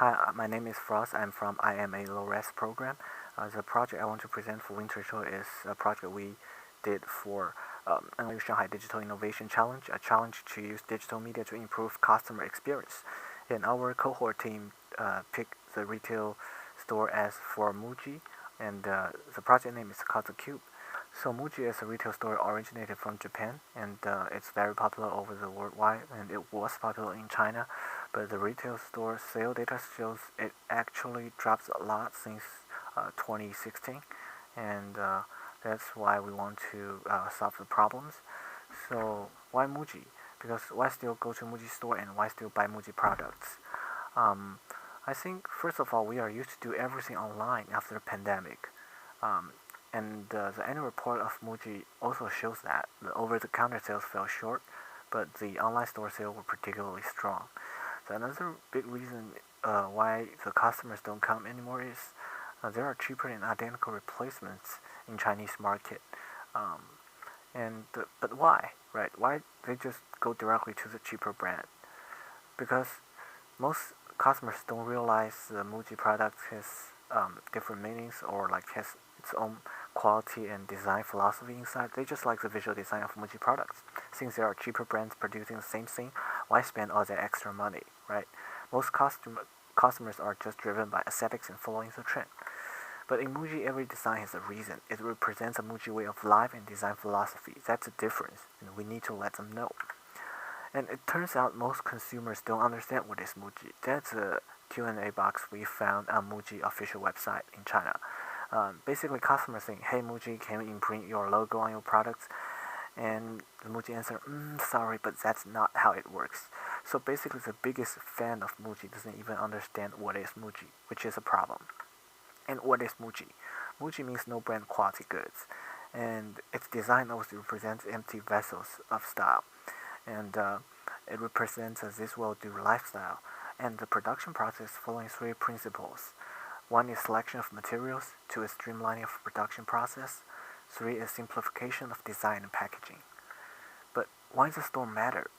Hi, my name is Frost. I'm from IMA Low-Res program. The project I want to present for Winter Show is a project we did for Shanghai Digital Innovation Challenge, a challenge to use digital media to improve customer experience. And our cohort team picked the retail store as for Muji, and the project name is called the Cube. So Muji is a retail store originated from Japan, and it's very popular over the worldwide, and it was popular in China. But the retail store sale data shows it actually drops a lot since 2016, and that's why we want to solve the problems. So why Muji? Because why still go to Muji store and why still buy Muji products? Um, I think first of all we are used to do everything online after the pandemic. Um, and the annual report of Muji also shows that the over-the-counter sales fell short, but the online store sales were particularly strong. So another big reason why the customers don't come anymore is there are cheaper and identical replacements in Chinese market. Um, but why, right? Why they just go directly to the cheaper brand? Because most customers don't realize the Muji product has different meanings or like has its own quality and design philosophy inside. They just like the visual design of Muji products. Since there are cheaper brands producing the same thing, why spend all that extra money, right? Most customers are just driven by aesthetics and following the trend. But in Muji, every design has a reason. It represents a Muji way of life and design philosophy. That's the difference, and we need to let them know. And it turns out most consumers don't understand what is Muji. That's a Q&A box we found on Muji official website in China. Basically, customers think, "Hey Muji, can you imprint your logo on your products?" And the Muji answer, "Sorry, but that's not how it works." So basically, the biggest fan of Muji doesn't even understand what is Muji, which is a problem. And what is Muji? Muji means no brand quality goods, and its design also represents empty vessels of style, and it represents a this will-do lifestyle. And the production process following three principles. One is selection of materials, two is streamlining of production process, three is simplification of design and packaging. But why does the store matter?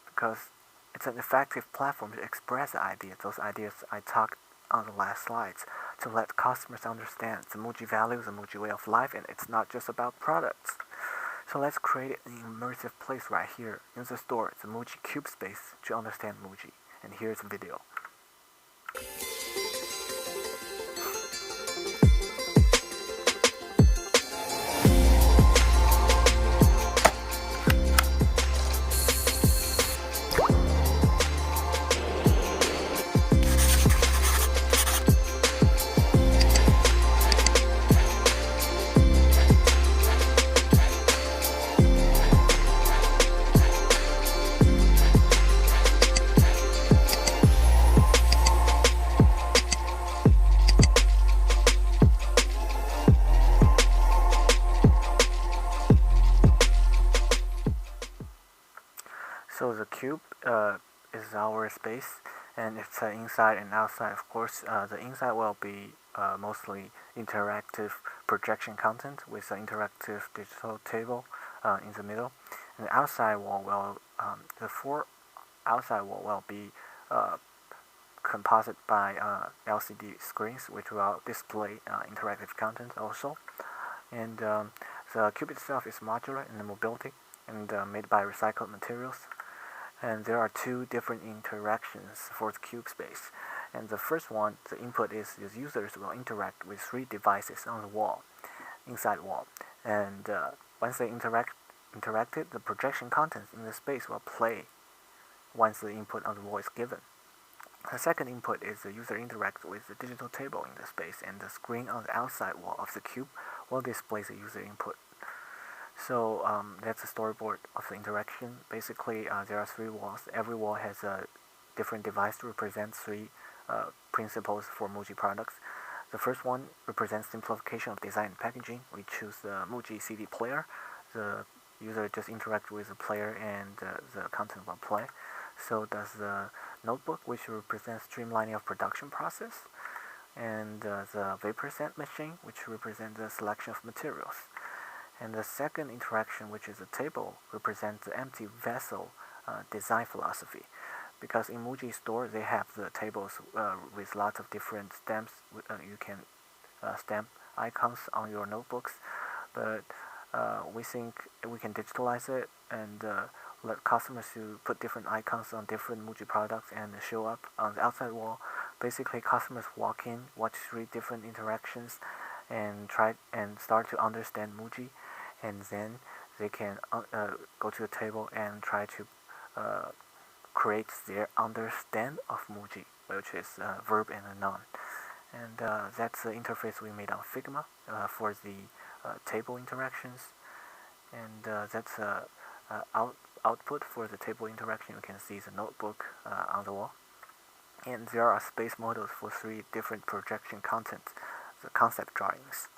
Because it's an effective platform to express the ideas, those ideas I talked on the last slides, to let customers understand the Muji values, the Muji way of life, and it's not just about products. So let's create an immersive place right here in the store, the Muji Cube space, to understand Muji. And here's the video. So the cube is our space, and it's inside and outside. Of course, the inside will be mostly interactive projection content with an interactive digital table in the middle, and the outside wall will the four outside wall will be composite by LCD screens, which will display interactive content also. And the cube itself is modular in mobility and made by recycled materials. And there are two different interactions for the cube space. And the first one, the input is the users will interact with three devices on the wall, inside wall. And once they interacted, the projection content in the space will play once the input on the wall is given. The second input is the user interacts with the digital table in the space, and the screen on the outside wall of the cube will display the user input. So that's the storyboard of the interaction. Basically, there are three walls. Every wall has a different device to represent three principles for Muji products. The first one represents simplification of design and packaging. We choose the Muji CD player. The user just interacts with the player and the content will play. So does the notebook, which represents streamlining of production process, and the vapor scent machine, which represents the selection of materials. And the second interaction, which is a table, represents the empty vessel design philosophy. because in Muji store they have the tables with lots of different stamps. You can stamp icons on your notebooks, but we think we can digitalize it and let customers to put different icons on different Muji products and show up on the outside wall. Basically, customers walk in, watch 3 different interactions, and try and start to understand Muji, and then they can go to the table and try to create their understand of Muji, which is a verb and a noun. And that's the interface we made on Figma for the table interactions. And that's output for the table interaction. You can see the notebook on the wall. And there are space models for 3 different projection contents, the concept drawings.